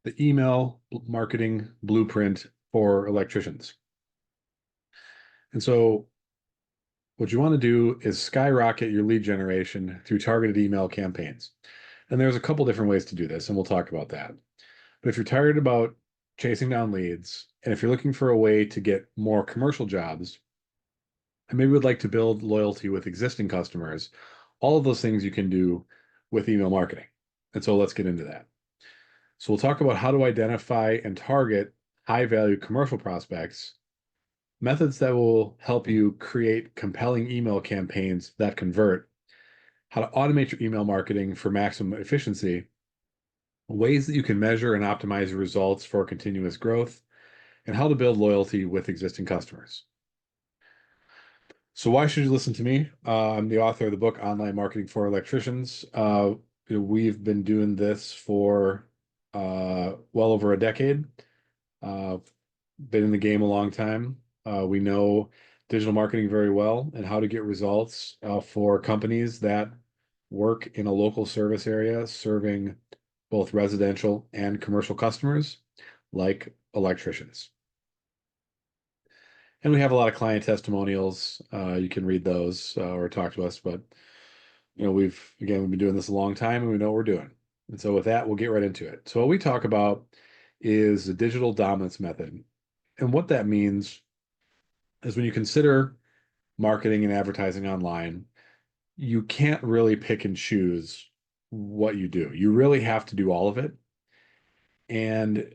the email marketing blueprint for electricians. And so what you want to do is skyrocket your lead generation through targeted email campaigns. And there's a couple different ways to do this, and we'll talk about that. But if you're tired about chasing down leads, and if you're looking for a way to get more commercial jobs, and maybe would like to build loyalty with existing customers, all of those things you can do with email marketing. And so let's get into that. So we'll talk about how to identify and target high-value commercial prospects, methods that will help you create compelling email campaigns that convert, how to automate your email marketing for maximum efficiency, ways that you can measure and optimize your results for continuous growth, and how to build loyalty with existing customers. So why should you listen to me? I'm the author of the book, Online Marketing for Electricians. We've been doing this for well over a decade. Been in the game a long time. We know digital marketing very well and how to get results for companies that work in a local service area serving both residential and commercial customers like electricians. And we have a lot of client testimonials. You can read those or talk to us, but we've been doing this a long time and we know what we're doing. And so with that, we'll get right into it. So what we talk about is the digital dominance method. And what that means is when you consider marketing and advertising online, you can't really pick and choose what you do. You really have to do all of it. And,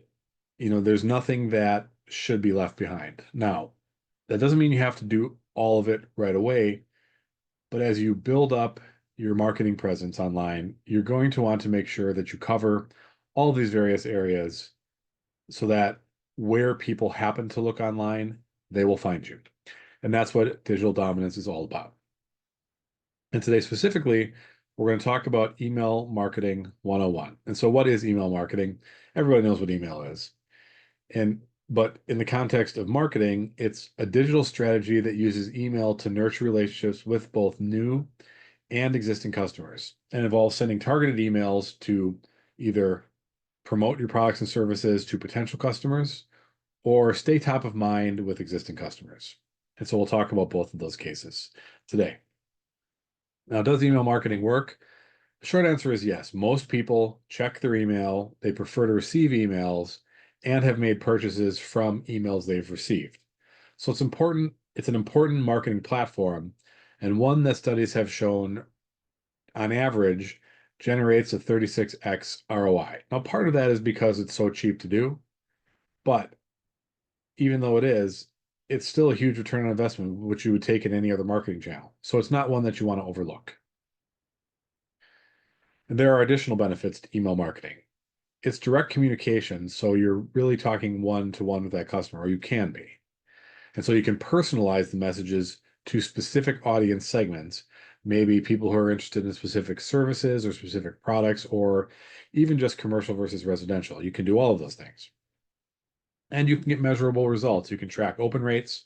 there's nothing that should be left behind. Now, that doesn't mean you have to do all of it right away, but as you build up your marketing presence online, you're going to want to make sure that you cover all of these various areas so that where people happen to look online, they will find you. And that's what digital dominance is all about. And today specifically, we're going to talk about email marketing 101. And so what is email marketing? Everybody knows what email is. But in the context of marketing, it's a digital strategy that uses email to nurture relationships with both new and existing customers and involves sending targeted emails to either promote your products and services to potential customers or stay top of mind with existing customers. And so we'll talk about both of those cases today. Now, does email marketing work? The short answer is yes. Most people check their email. They prefer to receive emails and have made purchases from emails they've received. So it's important. It's an important marketing platform and one that studies have shown on average generates a 36x ROI. Now, part of that is because it's so cheap to do, but even though it is, it's still a huge return on investment, which you would take in any other marketing channel. So it's not one that you want to overlook. And there are additional benefits to email marketing. It's direct communication, so you're really talking one-to-one with that customer, or you can be. And so you can personalize the messages to specific audience segments, maybe people who are interested in specific services or specific products, or even just commercial versus residential. You can do all of those things. And you can get measurable results. You can track open rates,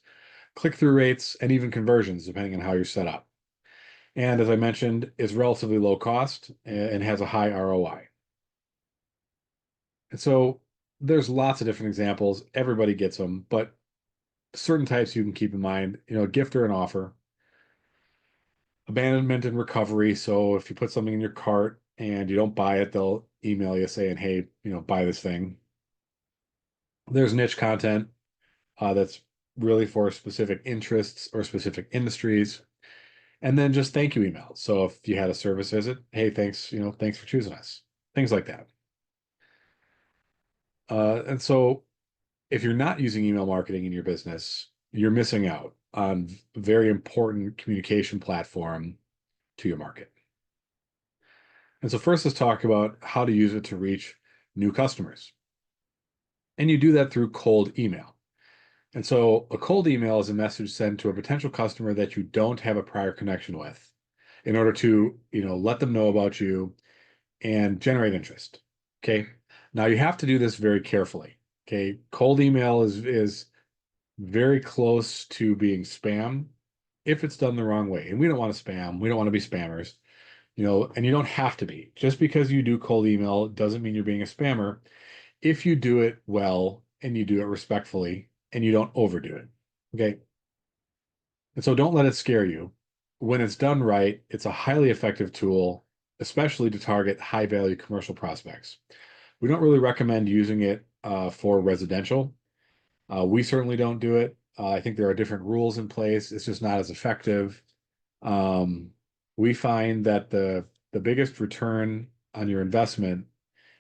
click-through rates, and even conversions, depending on how you're set up. And as I mentioned, it's relatively low cost and has a high ROI. And so there's lots of different examples. Everybody gets them, but certain types you can keep in mind, a gift or an offer, abandonment and recovery. So if you put something in your cart and you don't buy it, they'll email you saying, hey, buy this thing. There's niche content that's really for specific interests or specific industries. And then just thank you emails. So if you had a service visit, hey, thanks, thanks for choosing us. Things like that. And so if you're not using email marketing in your business, you're missing out on a very important communication platform to your market. And so first, let's talk about how to use it to reach new customers. And you do that through cold email. And so a cold email is a message sent to a potential customer that you don't have a prior connection with in order to, let them know about you and generate interest. Okay. Now you have to do this very carefully. Okay. Cold email is very close to being spam if it's done the wrong way. And we don't want to spam. We don't want to be spammers, and you don't have to be. Just because you do cold email doesn't mean you're being a spammer. if you do it well and you do it respectfully and you don't overdo it. Okay. And so don't let it scare you. When it's done right, it's a highly effective tool, especially to target high value commercial prospects. We don't really recommend using it for residential. We certainly don't do it. I think there are different rules in place. It's just not as effective. Um, we find that the biggest return on your investment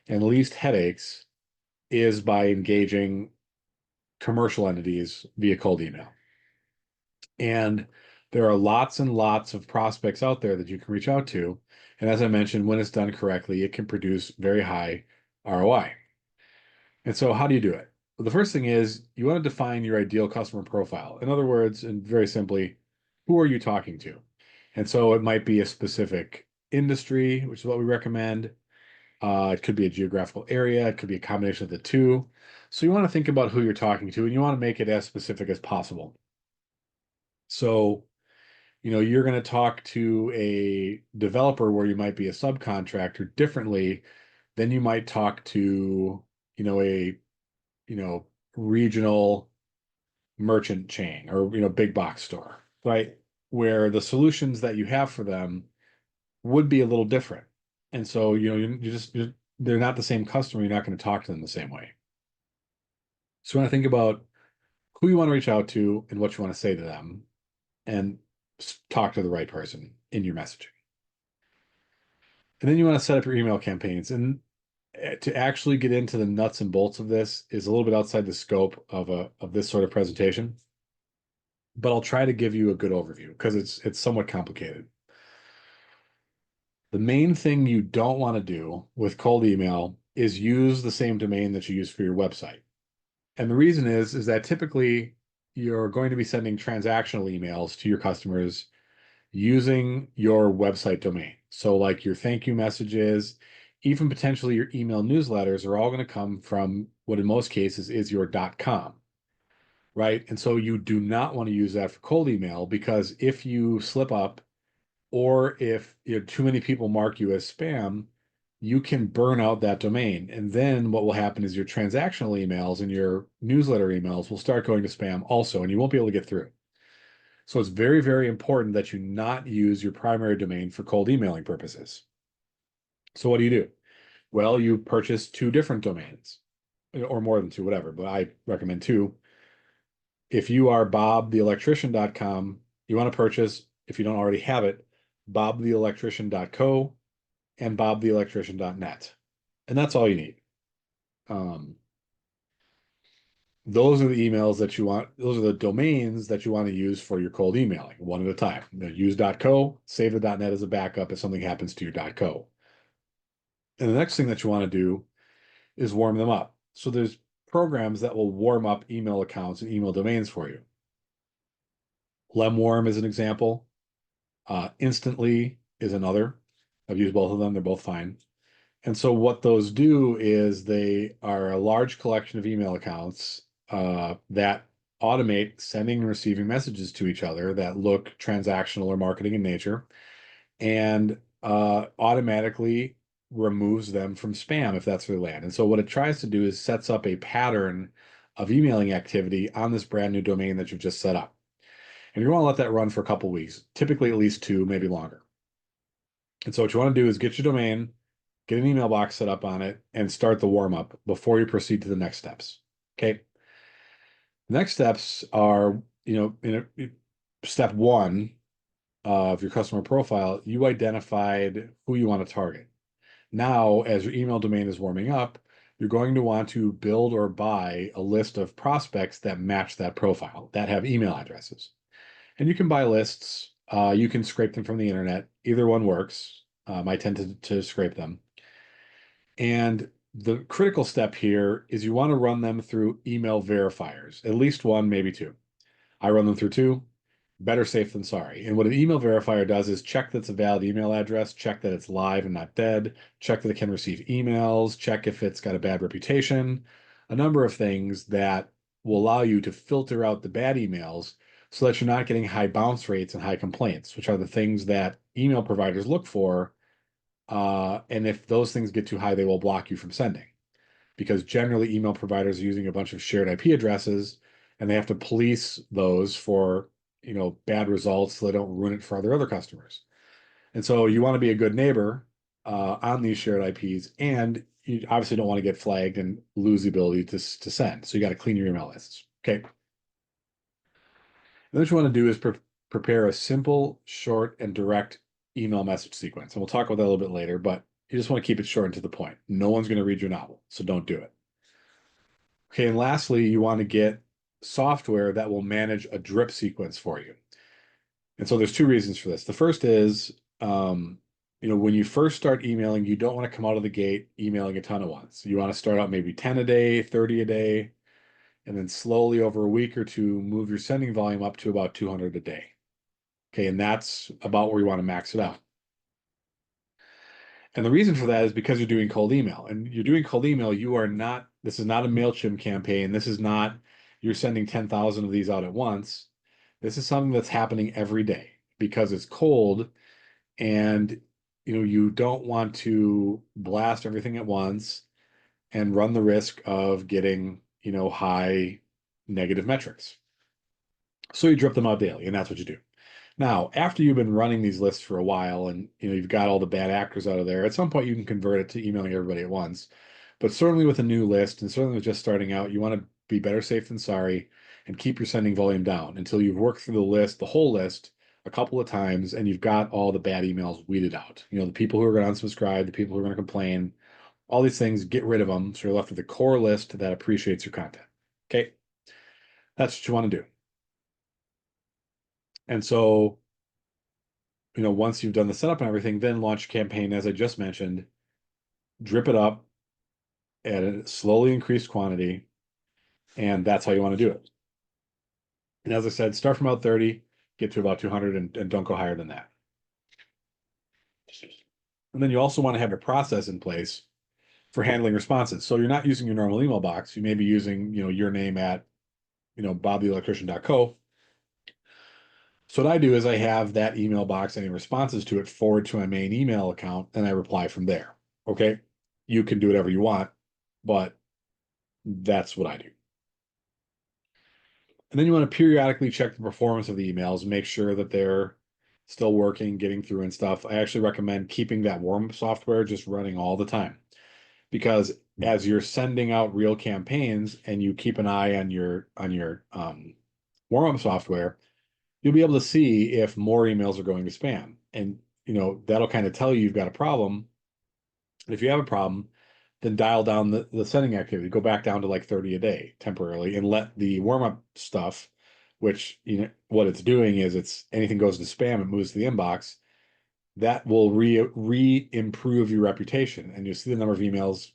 and least headaches is by engaging commercial entities via cold email. And there are lots and lots of prospects out there that you can reach out to. And as I mentioned, when it's done correctly, it can produce very high ROI. And so, how do you do it? Well, the first thing is you want to define your ideal customer profile. In other words, and very simply, who are you talking to? And so, it might be a specific industry, which is what we recommend. It could be a geographical area, it could be a combination of the two. So, you want to think about who you're talking to and you want to make it as specific as possible. So, you're going to talk to a developer where you might be a subcontractor differently than you might talk to, a you know, regional merchant chain or, big box store, right? Where the solutions that you have for them would be a little different. And so, they're not the same customer. You're not going to talk to them the same way. So you want to think about who you want to reach out to and what you want to say to them and talk to the right person in your messaging. And then you want to set up your email campaigns. And to actually get into the nuts and bolts of this is a little bit outside the scope of this sort of presentation, but I'll try to give you a good overview because it's somewhat complicated. The main thing you don't want to do with cold email is use the same domain that you use for your website. And the reason is that typically you're going to be sending transactional emails to your customers using your website domain. So like your thank you messages, even potentially your email newsletters are all going to come from what in most cases is your .com, right? And so you do not want to use that for cold email because if you slip up or if too many people mark you as spam, you can burn out that domain. And then what will happen is your transactional emails and your newsletter emails will start going to spam also, and you won't be able to get through. So it's very, very important that you not use your primary domain for cold emailing purposes. So what do? Well, you purchase two different domains, or more than two, whatever, but I recommend two. If you are bobtheelectrician.com, you want to purchase, if you don't already have it, bobtheelectrician.co and bobtheelectrician.net. And that's all you need. Those are the emails that you want. Those are the domains that you want to use for your cold emailing, one at a time. Use .co, save the .net as a backup if something happens to your .co. And the next thing that you want to do is warm them up. So there's programs that will warm up email accounts and email domains for you. Lemwarm is an example. Instantly is another. I've used both of them. They're both fine. And so what those do is they are a large collection of email accounts that automate sending and receiving messages to each other that look transactional or marketing in nature and automatically removes them from spam if that's where they land. And so what it tries to do is sets up a pattern of emailing activity on this brand new domain that you've just set up. And you want to let that run for a couple of weeks, typically at least 2, maybe longer. And so what you want to do is get your domain, get an email box set up on it, and start the warm up before you proceed to the next steps. Okay. The next steps are, step 1 of your customer profile, you identified who you want to target. Now, as your email domain is warming up, you're going to want to build or buy a list of prospects that match that profile, that have email addresses. And you can buy lists. You can scrape them from the internet. Either one works. I tend to scrape them. And the critical step here is you want to run them through email verifiers, at least one, maybe two. I run them through two. Better safe than sorry. And what an email verifier does is check that it's a valid email address, check that it's live and not dead, check that it can receive emails, check if it's got a bad reputation, a number of things that will allow you to filter out the bad emails so that you're not getting high bounce rates and high complaints, which are the things that email providers look for. And if those things get too high, they will block you from sending because generally email providers are using a bunch of shared IP addresses and they have to police those for, bad results so they don't ruin it for other customers. And so you want to be a good neighbor on these shared IPs, and you obviously don't want to get flagged and lose the ability to send. So you got to clean your email lists. Okay. And what you want to do is prepare a simple, short, and direct email message sequence. And we'll talk about that a little bit later, but you just want to keep it short and to the point. No one's going to read your novel, so don't do it. Okay, and lastly, you want to get software that will manage a drip sequence for you. And so there's two reasons for this. The first is, when you first start emailing, you don't want to come out of the gate emailing a ton at once. You want to start out maybe 10 a day, 30 a day, and then slowly over a week or two, move your sending volume up to about 200 a day. Okay, and that's about where you want to max it out. And the reason for that is because you're doing cold email. And you're doing cold email, this is not a MailChimp campaign. This is not, you're sending 10,000 of these out at once. This is something that's happening every day because it's cold and you don't want to blast everything at once and run the risk of getting, high negative metrics. So you drip them out daily, and that's what you do. Now, after you've been running these lists for a while and you've got all the bad actors out of there, at some point you can convert it to emailing everybody at once. But certainly with a new list and certainly with just starting out, you want to be better safe than sorry and keep your sending volume down until you've worked through the whole list a couple of times and you've got all the bad emails weeded out. The people who are going to unsubscribe, the people who are going to complain, all these things, get rid of them so you're left with a core list that appreciates your content. Okay? That's what you want to do. And so, once you've done the setup and everything, then launch a campaign, as I just mentioned, drip it up at a slowly increased quantity, and that's how you want to do it. And as I said, start from about 30, get to about 200, and don't go higher than that. And then you also want to have a process in place for handling responses. So you're not using your normal email box. You may be using, your name at, bobtheelectrician.co. So what I do is I have that email box, any responses to it, forward to my main email account, and I reply from there. Okay? You can do whatever you want, but that's what I do. And then you want to periodically check the performance of the emails, make sure that they're still working, getting through and stuff. I actually recommend keeping that warm-up software just running all the time, because as you're sending out real campaigns and you keep an eye on your warm-up software, you'll be able to see if more emails are going to spam. And that'll kind of tell you you've got a problem. And if you have a problem, then dial down the sending activity, go back down to like 30 a day temporarily, and let the warm-up stuff, which what it's doing is it's anything goes to spam, it moves to the inbox. That will re-improve your reputation, and you'll see the number of emails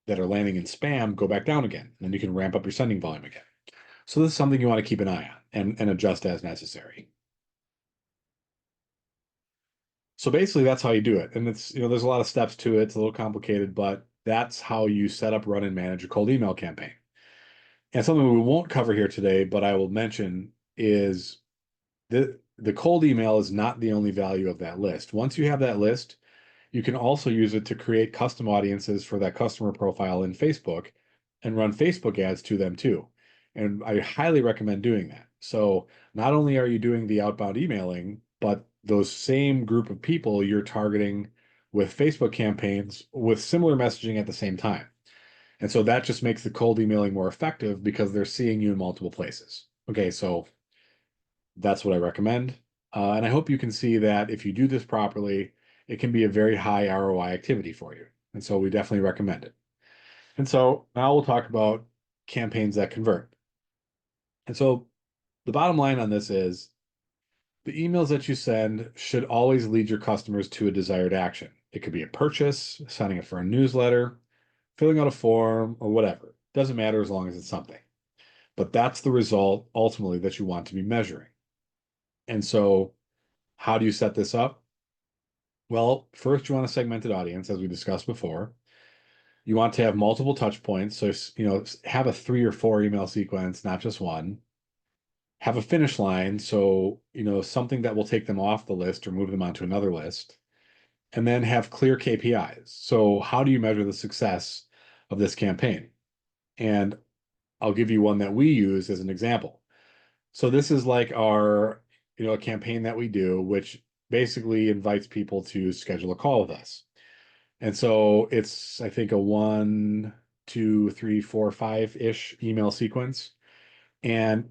that are landing in spam go back down again. And then you can ramp up your sending volume again. So this is something you want to keep an eye on and adjust as necessary. So basically that's how you do it. And it's, there's a lot of steps to it. It's a little complicated, but that's how you set up, run, and manage a cold email campaign. And something we won't cover here today, but I will mention is the cold email is not the only value of that list. Once you have that list, you can also use it to create custom audiences for that customer profile in Facebook and run Facebook ads to them too. And I highly recommend doing that. So not only are you doing the outbound emailing, but those same group of people you're targeting with Facebook campaigns with similar messaging at the same time. And so that just makes the cold emailing more effective because they're seeing you in multiple places. Okay, so that's what I recommend. And I hope you can see that if you do this properly, it can be a very high ROI activity for you. And so we definitely recommend it. And so now we'll talk about campaigns that convert. And so the bottom line on this is the emails that you send should always lead your customers to a desired action. It could be a purchase, signing up for a newsletter, filling out a form, or whatever. Doesn't matter as long as it's something. But that's the result ultimately that you want to be measuring. And so how do you set this up? Well, first you want a segmented audience, as we discussed before. You want to have multiple touch points. So, have a 3 or 4 email sequence, not just one. Have a finish line. So, something that will take them off the list or move them onto another list. And then have clear KPIs. So how do you measure the success of this campaign. And I'll give you one that we use as an example. So this is like our, a campaign that we do, which basically invites people to schedule a call with us. And so it's, I think, a 1, 2, 3, 4, 5-ish email sequence. And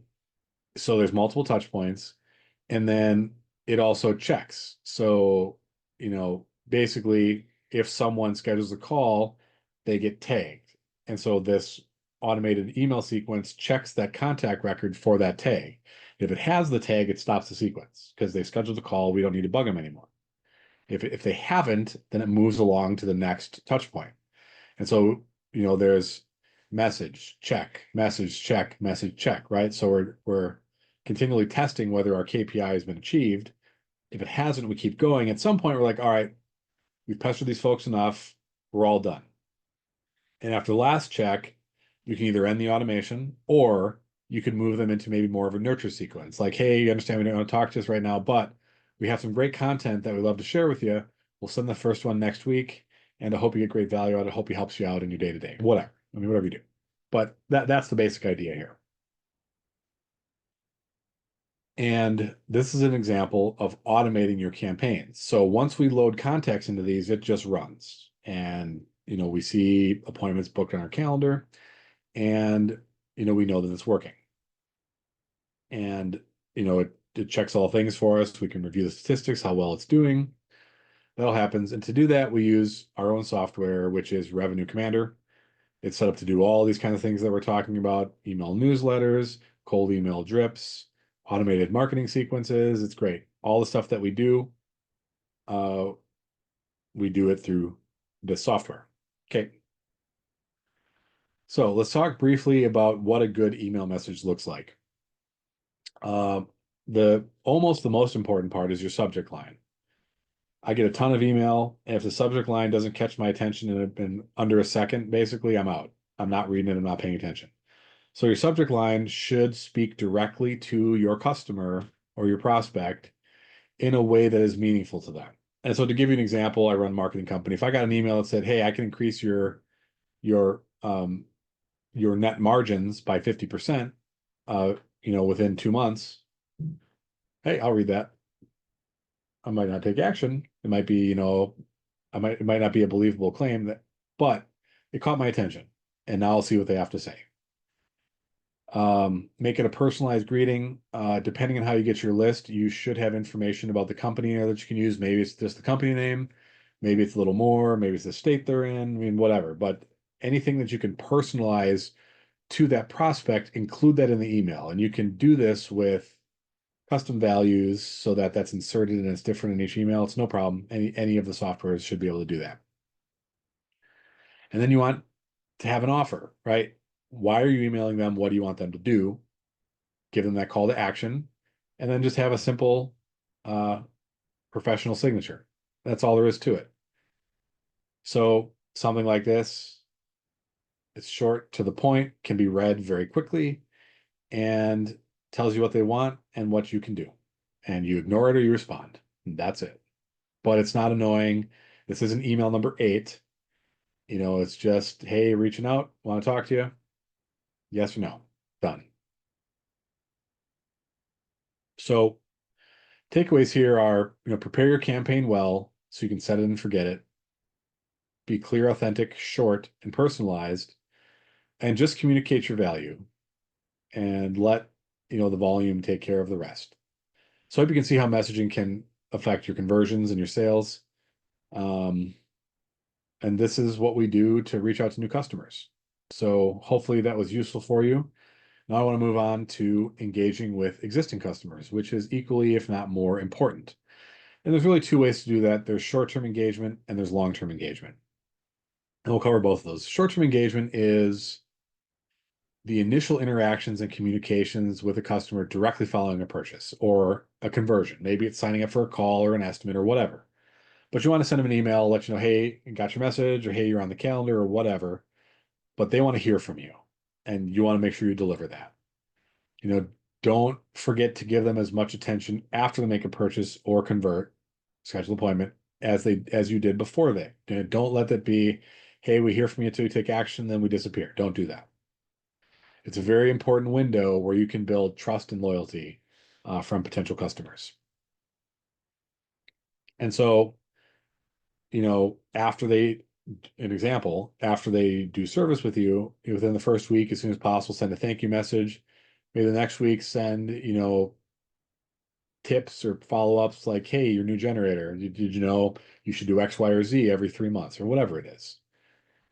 so there's multiple touch points. And then it also checks. So, basically, if someone schedules a call, they get tagged. And so this automated email sequence checks that contact record for that tag. If it has the tag, it stops the sequence because they scheduled a call. We don't need to bug them anymore. If they haven't, then it moves along to the next touch point. And so, there's message, check, message, check, right? So we're continually testing whether our KPI has been achieved. If it hasn't, we keep going. At some point, we're like, all right, we've pestered these folks enough. We're all done. And after the last check, you can either end the automation or you can move them into maybe more of a nurture sequence. Like, hey, you understand we don't want to talk to us right now, but we have some great content that we'd love to share with you. We'll send the first one next week. And I hope you get great value out of it. I hope he helps you out in your day to day, whatever. I mean, whatever you do. But that's the basic idea here. And this is an example of automating your campaigns. So once we load context into these, it just runs. And, we see appointments booked on our calendar and, we know that it's working. And, it checks all things for us. We can review the statistics, how well it's doing. That all happens. And to do that, we use our own software, which is Revenue Commander. It's set up to do all these kind of things that we're talking about, email newsletters, cold email drips, automated marketing sequences. It's great. All the stuff that we do it through this software. Okay. So let's talk briefly about what a good email message looks like. The most important part is your subject line. I get a ton of email, and if the subject line doesn't catch my attention in under a second, basically I'm out. I'm not reading it, I'm not paying attention. So your subject line should speak directly to your customer or your prospect in a way that is meaningful to them. And so to give you an example, I run a marketing company. If I got an email that said, "Hey, I can increase your net margins by 50%, within 2 months," hey, I'll read that. I might not take action. It might be, it might not be a believable claim but it caught my attention, and now I'll see what they have to say. Make it a personalized greeting. Depending on how you get your list, you should have information about the company that you can use. Maybe it's just the company name, maybe it's a little more, maybe it's the state they're in, I mean, whatever. But anything that you can personalize to that prospect, include that in the email. And you can do this with custom values so that that's inserted and it's different in each email. It's no problem. Any of the softwares should be able to do that. And then you want to have an offer, right? Why are you emailing them? What do you want them to do? Give them that call to action, and then just have a simple professional signature. That's all there is to it. So something like this, it's short to the point, can be read very quickly, and tells you what they want and what you can do. And you ignore it or you respond. And that's it. But it's not annoying. This isn't email number 8. It's just, hey, reaching out, want to talk to you? Yes or no? Done. So takeaways here are, prepare your campaign well so you can set it and forget it. Be clear, authentic, short, and personalized, and just communicate your value and let, the volume take care of the rest. So I hope you can see how messaging can affect your conversions and your sales. And this is what we do to reach out to new customers. So hopefully that was useful for you. Now I want to move on to engaging with existing customers, which is equally, if not more, important. And there's really 2 ways to do that. There's short-term engagement and there's long-term engagement. And we'll cover both of those. Short-term engagement is the initial interactions and communications with a customer directly following a purchase or a conversion. Maybe it's signing up for a call or an estimate or whatever. But you want to send them an email, let you know, hey, got your message, or hey, you're on the calendar or whatever. But they want to hear from you, and you want to make sure you deliver that. Don't forget to give them as much attention after they make a purchase or convert, schedule appointment, as you did before they. Don't let that be, hey, we hear from you until you take action, then we disappear. Don't do that. It's a very important window where you can build trust and loyalty from potential customers. And so, after an example, after they do service with you, within the first week, as soon as possible, send a thank you message. Maybe the next week, send, tips or follow-ups like, hey, your new generator, did you know you should do X, Y, or Z every 3 months or whatever it is.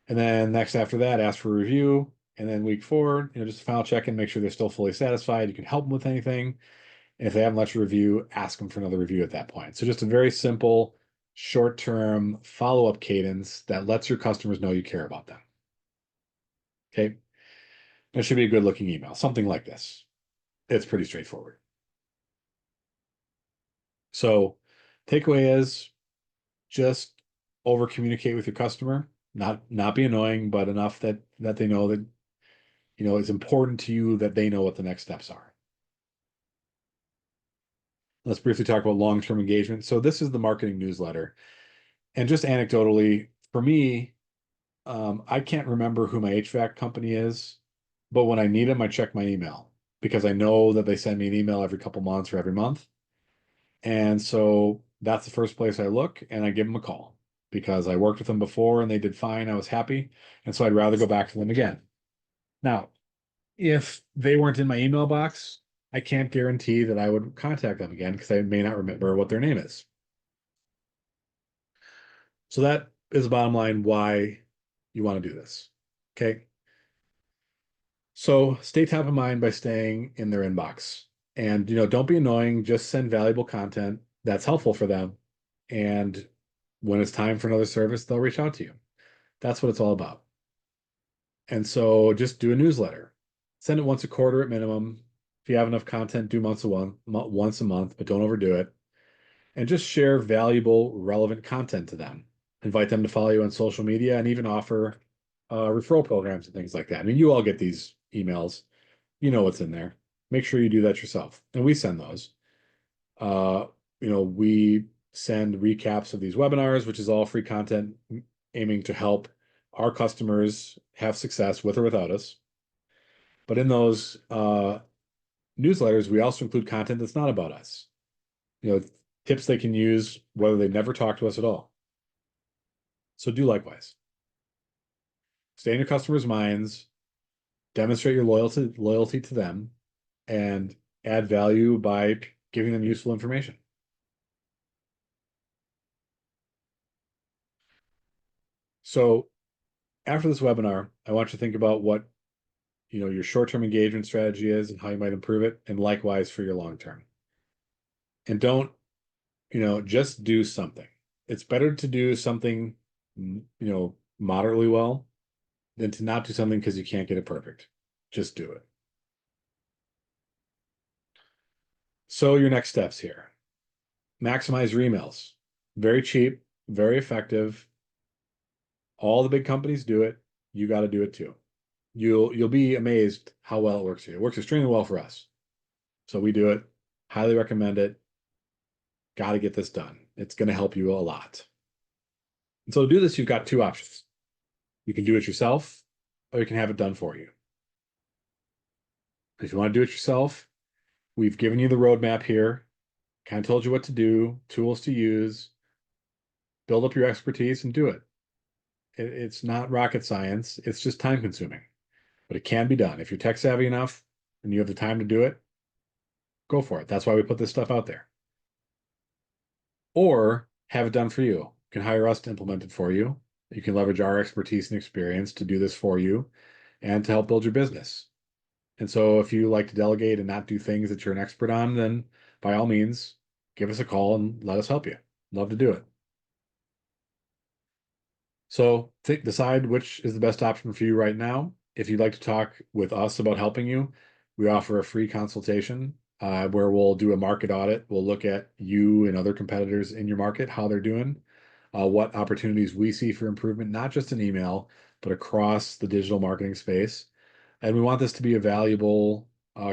And then next after that, ask for a review. And then week 4, just a final check-in, make sure they're still fully satisfied. You can help them with anything. And if they haven't left a review, ask them for another review at that point. So just a very simple, short-term follow-up cadence that lets your customers know you care about them. Okay. That should be a good looking email, something like this. It's pretty straightforward. So takeaway is just over communicate with your customer, not be annoying, but enough that they know that, it's important to you that they know what the next steps are. Let's briefly talk about long-term engagement. So this is the marketing newsletter. And just anecdotally, for me, I can't remember who my HVAC company is, but when I need them, I check my email because I know that they send me an email every couple months or every month. And so that's the first place I look and I give them a call because I worked with them before and they did fine. I was happy. And so I'd rather go back to them again. Now, if they weren't in my email box, I can't guarantee that I would contact them again because I may not remember what their name is. So that is the bottom line why you want to do this. Okay. So stay top of mind by staying in their inbox. And don't be annoying, just send valuable content that's helpful for them. And when it's time for another service, they'll reach out to you. That's what it's all about. And so just do a newsletter. Send it once a quarter at minimum. If you have enough content, do once a month, but don't overdo it. And just share valuable, relevant content to them. Invite them to follow you on social media and even offer referral programs and things like that. I mean, you all get these emails. You know what's in there. Make sure you do that yourself. And we send those. Uh, we send recaps of these webinars, which is all free content aiming to help our customers have success with or without us. But in those newsletters, we also include content that's not about us. Tips they can use whether they never talk to us at all. So do likewise. Stay in your customers' minds, demonstrate your loyalty to them, and add value by giving them useful information. So after this webinar, I want you to think about what your short-term engagement strategy is and how you might improve it, and likewise for your long-term. And don't, just do something. It's better to do something, moderately well than to not do something because you can't get it perfect. Just do it. So your next steps here. Maximize your emails. Very cheap, very effective. All the big companies do it. You got to do it too. You'll be amazed how well it works here. It works extremely well for us. So we do it. Highly recommend it. Got to get this done. It's going to help you a lot. And so to do this, you've got two options. You can do it yourself, or you can have it done for you. If you want to do it yourself, we've given you the roadmap here, kind of told you what to do, tools to use, build up your expertise and do it. It's not rocket science. It's just time consuming, but it can be done. If you're tech savvy enough and you have the time to do it, go for it. That's why we put this stuff out there. Or have it done for you. You can hire us to implement it for you. You can leverage our expertise and experience to do this for you and to help build your business. And so if you like to delegate and not do things that you're an expert on, then by all means, give us a call and let us help you. Love to do it. So decide which is the best option for you right now. If you'd like to talk with us about helping you, we offer a free consultation where we'll do a market audit. We'll look at you and other competitors in your market, how they're doing, what opportunities we see for improvement, not just in email, but across the digital marketing space. And we want this to be a valuable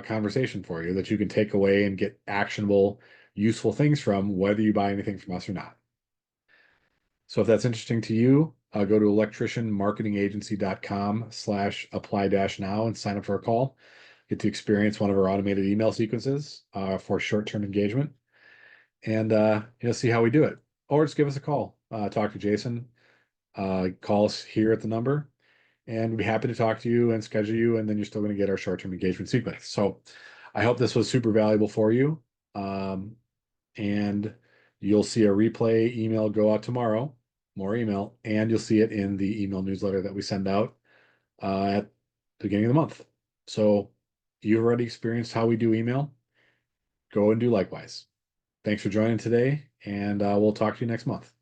conversation for you that you can take away and get actionable, useful things from, whether you buy anything from us or not. So if that's interesting to you, go to electricianmarketingagency.com/apply-now and sign up for a call. Get to experience one of our automated email sequences for short-term engagement, and see how we do it. Or just give us a call. Talk to Jason. Call us here at the number, and we'd be happy to talk to you and schedule you. And then you're still going to get our short-term engagement sequence. So I hope this was super valuable for you. And you'll see a replay email go out tomorrow, more email, and you'll see it in the email newsletter that we send out at the beginning of the month. So you've already experienced how we do email. Go and do likewise. Thanks for joining today, and we'll talk to you next month.